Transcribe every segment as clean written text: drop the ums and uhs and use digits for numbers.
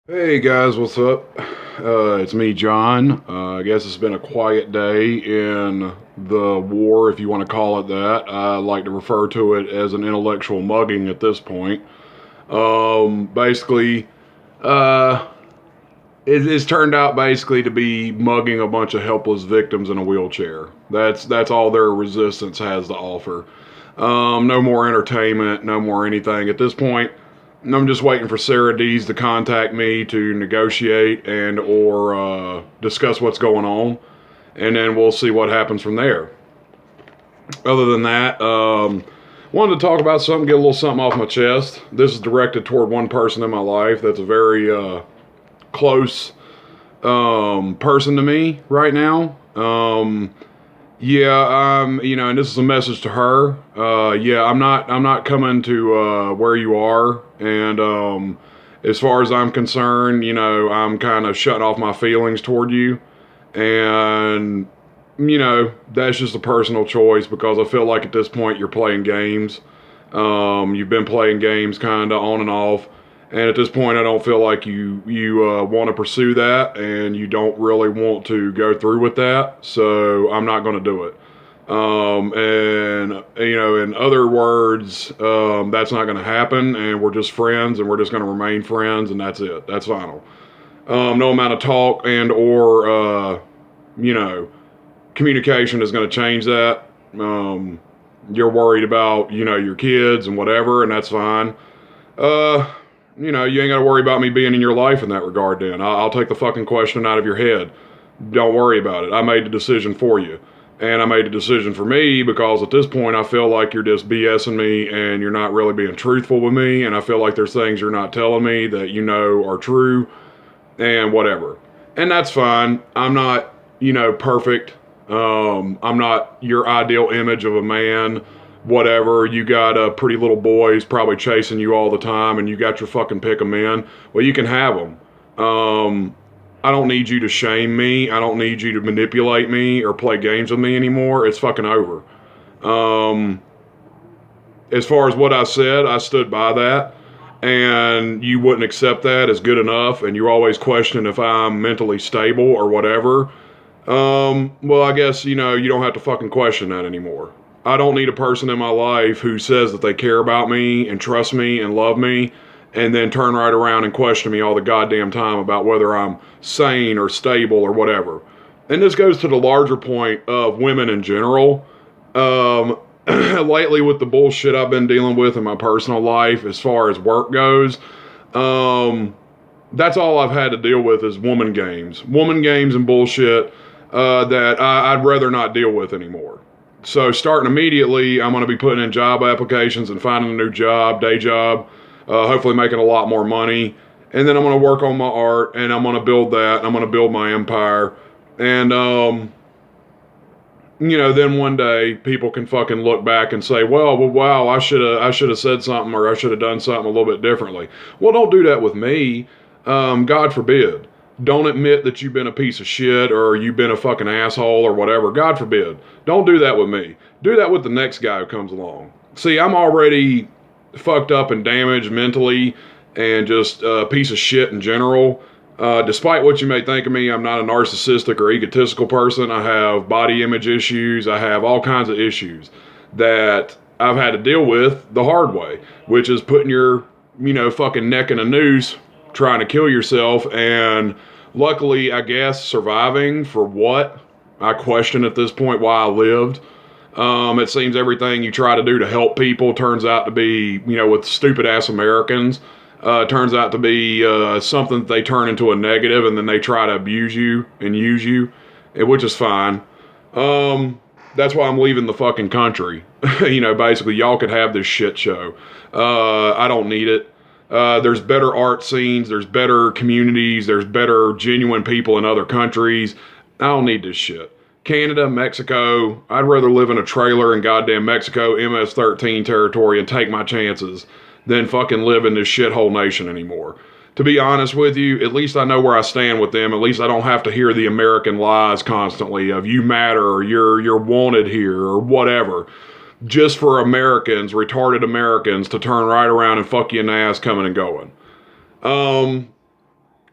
Hey guys, what's up? It's me, John. I guess it's been a quiet day in the war, if you want to call it that. I like to refer to it as an intellectual mugging at this point. Basically, uh, it's turned out basically to be mugging a bunch of helpless victims in a wheelchair. That's all their resistance has to offer. No more entertainment, no more anything at this point. I'm just waiting for Sarah Dees to contact me to negotiate and or discuss what's going on, and then we'll see what happens from there. Other than that, wanted to talk about something, get a little something off my chest. This is directed toward one person in my life that's a very close person to me right now. And this is a message to her. I'm not coming to where you are, and as far as I'm concerned, I'm kind of shutting off my feelings toward you, and that's just a personal choice because I feel like at this point you're playing games. You've been playing games kind of on and off, and at this point I don't feel like you want to pursue that, and you don't really want to go through with that. So I'm not going to do it. In other words, that's not going to happen, and we're just friends, and we're just going to remain friends, and that's it. That's final. No amount of talk and or you know communication is going to change that. You're worried about your kids and whatever, and that's fine. Uh, you ain't got to worry about me being in your life in that regard. Then I'll take the fucking question out of your head. Don't worry about it. I made the decision for you. And I made a decision for me because at this point I feel like you're just BSing me and you're not really being truthful with me. And I feel like there's things you're not telling me that are true and whatever. And that's fine. I'm not, perfect. I'm not your ideal image of a man, whatever. You got a pretty little boy who's probably chasing you all the time and you got your fucking pick of men. Well, you can have them. I don't need you to shame me. I don't need you to manipulate me or play games with me anymore. It's fucking over. Um, as far as what I said, I stood by that. And you wouldn't accept that as good enough. And you're always questioning if I'm mentally stable or whatever. Well, I guess, you don't have to fucking question that anymore. I don't need a person in my life who says that they care about me and trust me and love me and then turn right around and question me all the goddamn time about whether I'm sane or stable or whatever. And this goes to the larger point of women in general. Lately, with the bullshit I've been dealing with in my personal life as far as work goes, that's all I've had to deal with is woman games. Woman games and bullshit that I'd rather not deal with anymore. So starting immediately, I'm going to be putting in job applications and finding a new job, day job, hopefully making a lot more money. And then I'm going to work on my art and I'm going to build that. And I'm going to build my empire. And, then one day people can fucking look back and say, well, wow, I should have said something or I should have done something a little bit differently. Well, don't do that with me. God forbid. Don't admit that you've been a piece of shit or you've been a fucking asshole or whatever. God forbid. Don't do that with me. Do that with the next guy who comes along. See, I'm already fucked up and damaged mentally and just a piece of shit in general. Despite what you may think of me, I'm not a narcissistic or egotistical person. I have body image issues. I have all kinds of issues that I've had to deal with the hard way, which is putting your, fucking neck in a noose, trying to kill yourself, and luckily, I guess, surviving for what? I question at this point why I lived. It seems everything you try to do to help people turns out to be, with stupid ass Americans, turns out to be something that they turn into a negative and then they try to abuse you and use you, which is fine. That's why I'm leaving the fucking country. Basically, y'all could have this shit show. I don't need it. There's better art scenes, there's better communities, there's better genuine people in other countries. I don't need this shit. Canada, Mexico, I'd rather live in a trailer in goddamn Mexico, MS-13 territory and take my chances than fucking live in this shithole nation anymore. To be honest with you, at least I know where I stand with them. At least I don't have to hear the American lies constantly of you matter or you're wanted here or whatever. Just for Americans, retarded Americans, to turn right around and fuck you in the ass coming and going.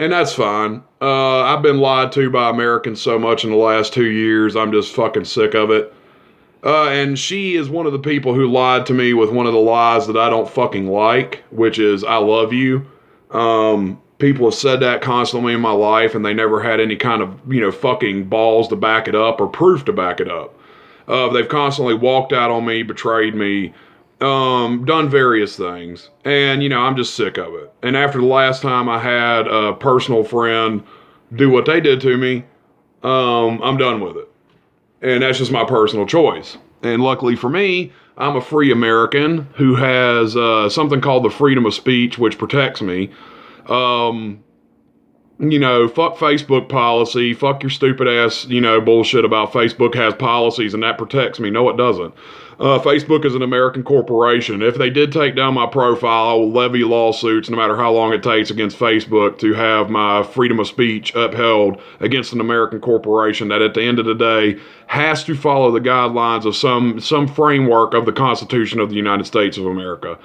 And that's fine. I've been lied to by Americans so much in the last 2 years. I'm just fucking sick of it. And she is one of the people who lied to me with one of the lies that I don't fucking like, which is I love you. People have said that constantly in my life, and they never had any kind of, fucking balls to back it up or proof to back it up. They've constantly walked out on me, betrayed me, done various things. And, I'm just sick of it. And after the last time I had a personal friend do what they did to me, I'm done with it. And that's just my personal choice. And luckily for me, I'm a free American who has something called the freedom of speech, which protects me. Fuck Facebook policy, fuck your stupid ass, bullshit about Facebook has policies and that protects me. No, it doesn't. Facebook is an American corporation. If they did take down my profile, I will levy lawsuits no matter how long it takes against Facebook to have my freedom of speech upheld against an American corporation that at the end of the day has to follow the guidelines of some framework of the Constitution of the United States of America.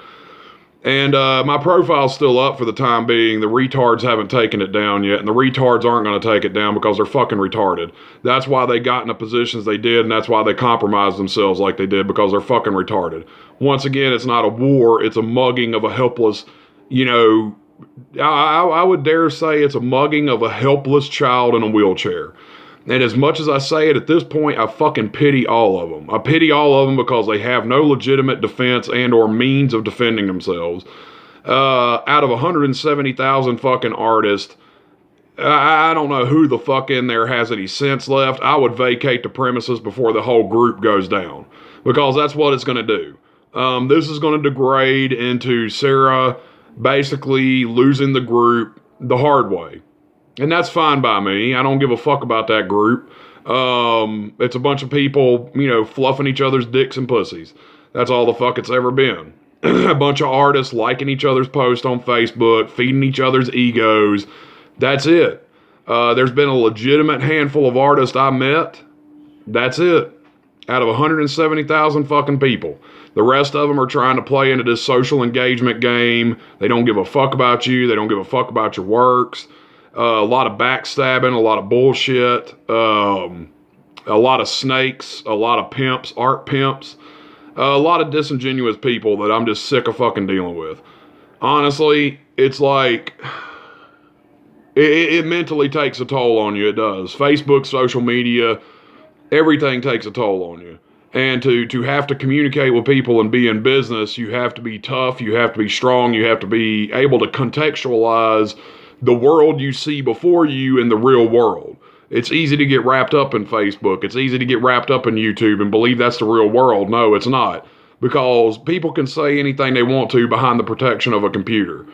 And my profile's still up for the time being. The retards haven't taken it down yet, and the retards aren't going to take it down because they're fucking retarded. That's why they got in the positions they did, and that's why they compromised themselves like they did, because they're fucking retarded. Once again, it's not a war, it's a mugging of a helpless, I would dare say it's a mugging of a helpless child in a wheelchair. And as much as I say it at this point, I fucking pity all of them. I pity all of them because they have no legitimate defense and or means of defending themselves. Out of 170,000 fucking artists, I don't know who the fuck in there has any sense left. I would vacate the premises before the whole group goes down. Because that's what it's going to do. This is going to degrade into Sarah basically losing the group the hard way. And that's fine by me. I don't give a fuck about that group. It's a bunch of people, fluffing each other's dicks and pussies. That's all the fuck it's ever been. A bunch of artists liking each other's posts on Facebook, feeding each other's egos. That's it. There's been a legitimate handful of artists I met. That's it. Out of 170,000 fucking people. The rest of them are trying to play into this social engagement game. They don't give a fuck about you. They don't give a fuck about your works. A lot of backstabbing, a lot of bullshit, a lot of snakes, a lot of pimps, art pimps, a lot of disingenuous people that I'm just sick of fucking dealing with. Honestly, it's like, it mentally takes a toll on you, it does. Facebook, social media, everything takes a toll on you. And to have to communicate with people and be in business, you have to be tough, you have to be strong, you have to be able to contextualize the world you see before you in the real world. It's easy to get wrapped up in Facebook. It's easy to get wrapped up in YouTube and believe that's the real world. No, it's not. Because people can say anything they want to behind the protection of a computer.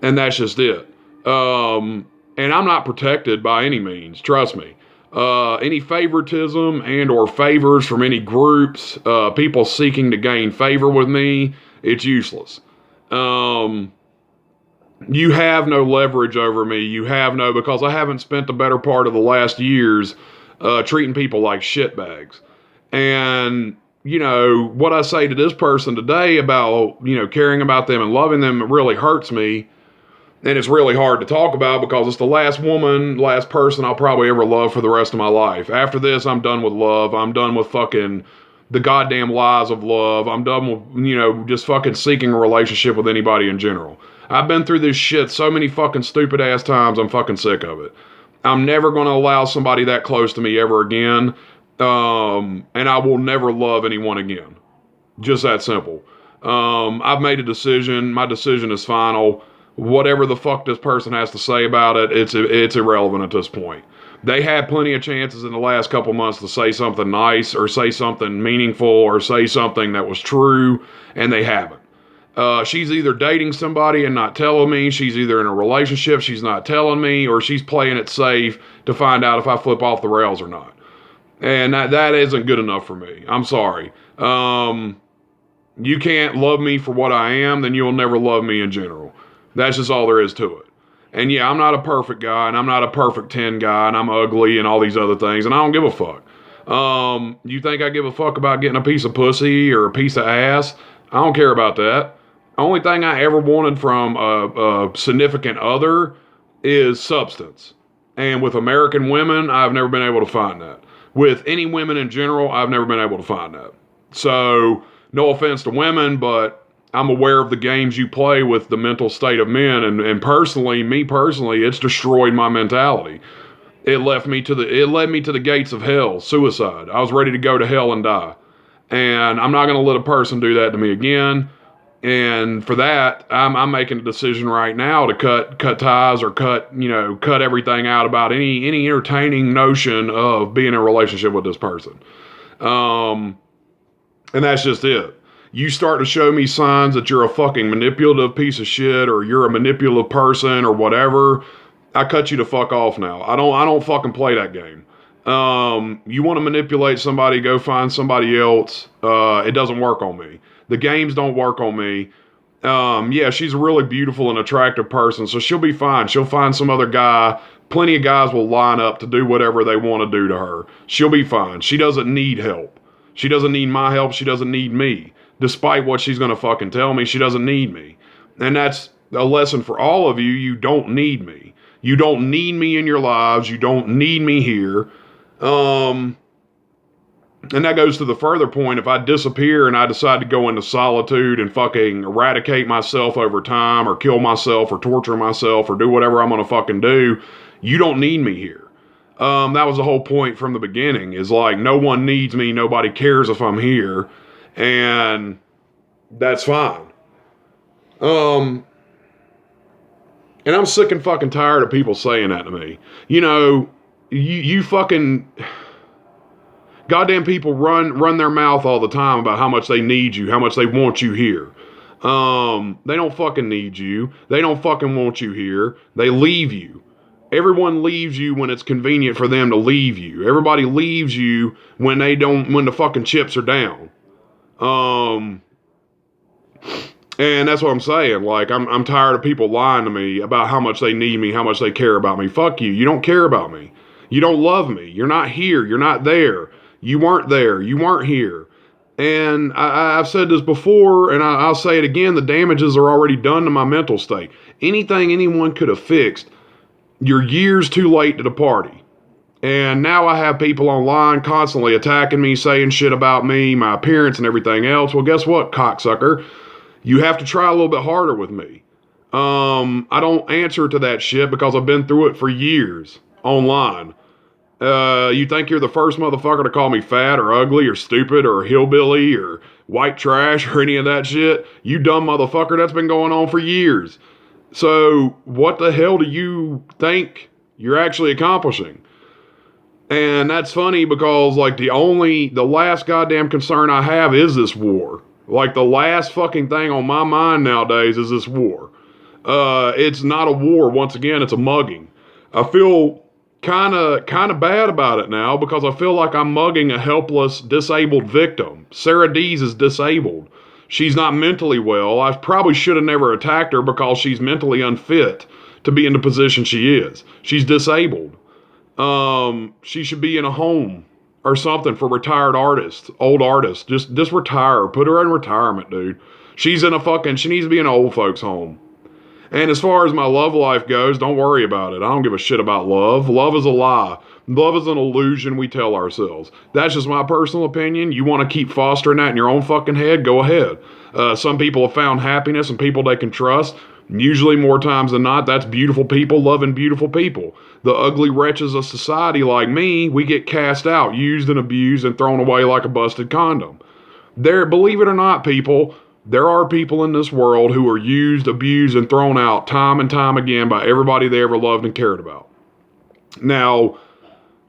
And that's just it. And I'm not protected by any means. Trust me. Any favoritism and or favors from any groups, people seeking to gain favor with me, it's useless. You have no leverage over me. You have no, because I haven't spent the better part of the last years treating people like shitbags. And, what I say to this person today about, caring about them and loving them really hurts me. And it's really hard to talk about because it's the last person I'll probably ever love for the rest of my life. After this, I'm done with love. I'm done with fucking the goddamn lies of love. I'm done with, just fucking seeking a relationship with anybody in general. I've been through this shit so many fucking stupid ass times, I'm fucking sick of it. I'm never going to allow somebody that close to me ever again. And I will never love anyone again. Just that simple. I've made a decision. My decision is final. Whatever the fuck this person has to say about it, it's irrelevant at this point. They had plenty of chances in the last couple months to say something nice or say something meaningful or say something that was true, and they haven't. She's either dating somebody and not telling me, she's either in a relationship, she's not telling me, or she's playing it safe to find out if I flip off the rails or not. And that isn't good enough for me. I'm sorry. You can't love me for what I am, then you'll never love me in general. That's just all there is to it. And yeah, I'm not a perfect guy, and I'm not a perfect 10 guy, and I'm ugly and all these other things, and I don't give a fuck. You think I give a fuck about getting a piece of pussy or a piece of ass? I don't care about that. Only thing I ever wanted from a significant other is substance. And with American women, I've never been able to find that. With any women in general, I've never been able to find that. So, no offense to women, but I'm aware of the games you play with the mental state of men. And personally, it's destroyed my mentality. It led me to the gates of hell, suicide. I was ready to go to hell and die. And I'm not going to let a person do that to me again. And for that, I'm making a decision right now to cut ties or cut everything out about any entertaining notion of being in a relationship with this person. And that's just it. You start to show me signs that you're a fucking manipulative piece of shit or you're a manipulative person or whatever, I cut you the fuck off now. I don't fucking play that game. You want to manipulate somebody, go find somebody else. It doesn't work on me. The games don't work on me. Yeah, she's a really beautiful and attractive person, so she'll be fine. She'll find some other guy. Plenty of guys will line up to do whatever they want to do to her. She'll be fine. She doesn't need help. She doesn't need my help. She doesn't need me. Despite what she's going to fucking tell me, she doesn't need me. And that's a lesson for all of you. You don't need me. You don't need me in your lives. You don't need me here. And that goes to the further point. If I disappear and I decide to go into solitude and fucking eradicate myself over time or kill myself or torture myself or do whatever I'm going to fucking do, you don't need me here. That was the whole point from the beginning, is like, no one needs me. Nobody cares if I'm here. And that's fine. And I'm sick and fucking tired of people saying that to me. You fucking goddamn people run their mouth all the time about how much they need you, how much they want you here. They don't fucking need you. They don't fucking want you here. They leave you. Everyone leaves you when it's convenient for them to leave you. Everybody leaves you when the fucking chips are down. And that's what I'm saying. Like, I'm tired of people lying to me about how much they need me, how much they care about me. Fuck you. You don't care about me. You don't love me. You're not here. You're not there. You weren't there. You weren't here. And I've said this before, and I'll say it again. The damages are already done to my mental state. Anything anyone could have fixed, you're years too late to the party. And now I have people online constantly attacking me, saying shit about me, my appearance, and everything else. Well, guess what, cocksucker? You have to try a little bit harder with me. I don't answer to that shit because I've been through it for years online. You think you're the first motherfucker to call me fat or ugly or stupid or hillbilly or white trash or any of that shit? You dumb motherfucker, that's been going on for years. So what the hell do you think you're actually accomplishing? And that's funny because, like, the last goddamn concern I have is this war. Like, the last fucking thing on my mind nowadays is this war. It's not a war. Once again, it's a mugging. I feel kind of bad about it now because I feel like I'm mugging a helpless, disabled victim. Sarah Dees is disabled. She's not mentally well. I probably should have never attacked her because she's mentally unfit to be in the position she is. She's disabled. She should be in a home or something for retired artists, old artists. Just retire. Put her in retirement, dude. She needs to be in an old folks home. And as far as my love life goes, don't worry about it. I don't give a shit about love. Love is a lie. Love is an illusion we tell ourselves. That's just my personal opinion. You want to keep fostering that in your own fucking head? Go ahead. Some people have found happiness in people they can trust. Usually, more times than not, that's beautiful people loving beautiful people. The ugly wretches of society like me, we get cast out, used and abused, and thrown away like a busted condom. Believe it or not, people, there are people in this world who are used, abused, and thrown out time and time again by everybody they ever loved and cared about. Now,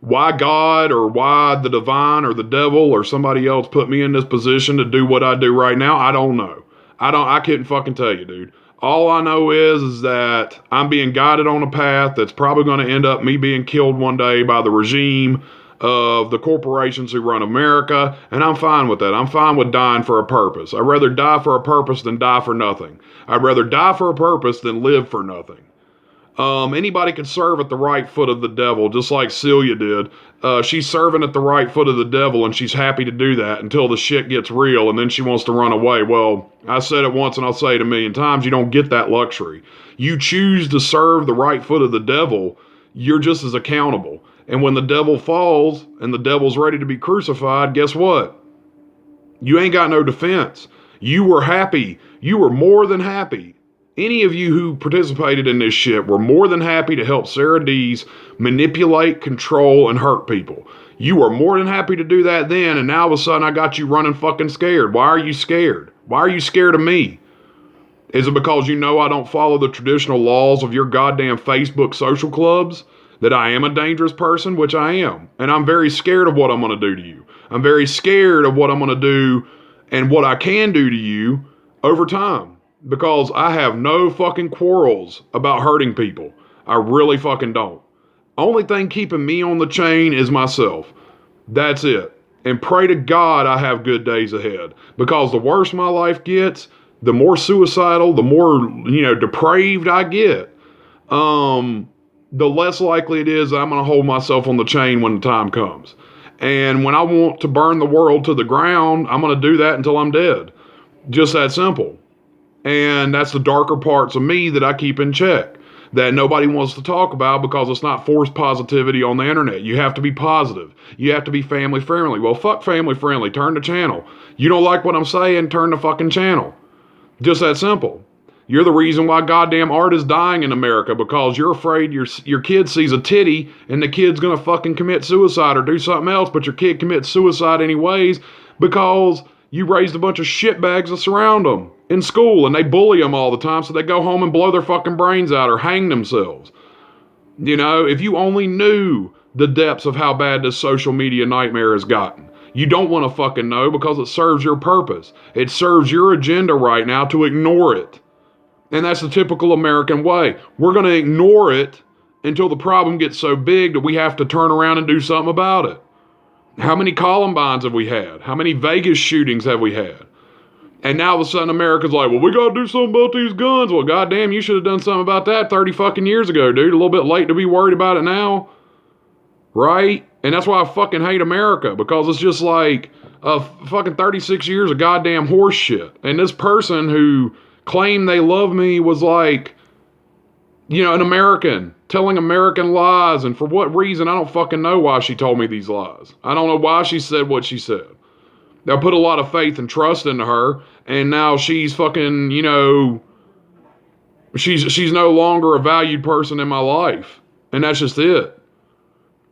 why God or why the divine or the devil or somebody else put me in this position to do what I do right now, I don't know. I couldn't fucking tell you, dude. All I know is that I'm being guided on a path that's probably going to end up me being killed one day by the regime of the corporations who run America, and I'm fine with that. I'm fine with dying for a purpose. I'd rather die for a purpose than die for nothing. I'd rather die for a purpose than live for nothing. Anybody can serve at the right foot of the devil, just like Celia did. She's serving at the right foot of the devil, and she's happy to do that until the shit gets real, and then she wants to run away. Well, I said it once, and I'll say it a million times, you don't get that luxury. You choose to serve the right foot of the devil, you're just as accountable. And when the devil falls, and the devil's ready to be crucified, guess what? You ain't got no defense. You were happy. You were more than happy. Any of you who participated in this shit were more than happy to help Sarah Dees manipulate, control, and hurt people. You were more than happy to do that then, and now all of a sudden I got you running fucking scared. Why are you scared? Why are you scared of me? Is it because you know I don't follow the traditional laws of your goddamn Facebook social clubs? That I am a dangerous person, which I am. And I'm very scared of what I'm going to do to you. I'm very scared of what I'm going to do and what I can do to you over time. Because I have no fucking quarrels about hurting people. I really fucking don't. Only thing keeping me on the chain is myself. That's it. And pray to God I have good days ahead. Because the worse my life gets, the more suicidal, the more, depraved I get. The less likely it is I'm going to hold myself on the chain when the time comes. And when I want to burn the world to the ground, I'm going to do that until I'm dead. Just that simple. And that's the darker parts of me that I keep in check, that nobody wants to talk about because it's not forced positivity on the internet. You have to be positive. You have to be family friendly. Well, fuck family friendly. Turn the channel. You don't like what I'm saying? Turn the fucking channel. Just that simple. You're the reason why goddamn art is dying in America, because you're afraid your kid sees a titty and the kid's gonna fucking commit suicide or do something else, but your kid commits suicide anyways because you raised a bunch of shitbags to surround them in school and they bully them all the time, so they go home and blow their fucking brains out or hang themselves. If you only knew the depths of how bad this social media nightmare has gotten. You don't want to fucking know because it serves your purpose. It serves your agenda right now to ignore it. And that's the typical American way. We're going to ignore it until the problem gets so big that we have to turn around and do something about it. How many Columbines have we had? How many Vegas shootings have we had? And now all of a sudden America's like, well, we got to do something about these guns. Well, goddamn, you should have done something about that 30 fucking years ago, dude. A little bit late to be worried about it now. Right? And that's why I fucking hate America, because it's just like fucking 36 years of goddamn horse shit. And this person who claimed they love me was like, an American telling American lies. And for what reason? I don't fucking know why she told me these lies. I don't know why she said what she said. I put a lot of faith and trust into her, and now she's fucking, she's no longer a valued person in my life. And that's just it.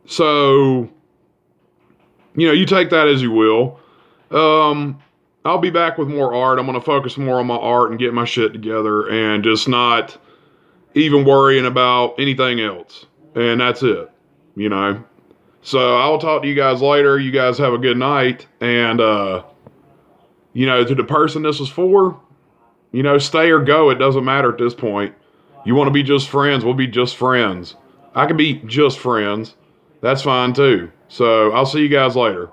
So, you take that as you will. I'll be back with more art. I'm going to focus more on my art and get my shit together and just not even worrying about anything else. And that's it, So I will talk to you guys later. You guys have a good night. And, to the person this is for, stay or go. It doesn't matter at this point. You want to be just friends? We'll be just friends. I can be just friends. That's fine too. So I'll see you guys later.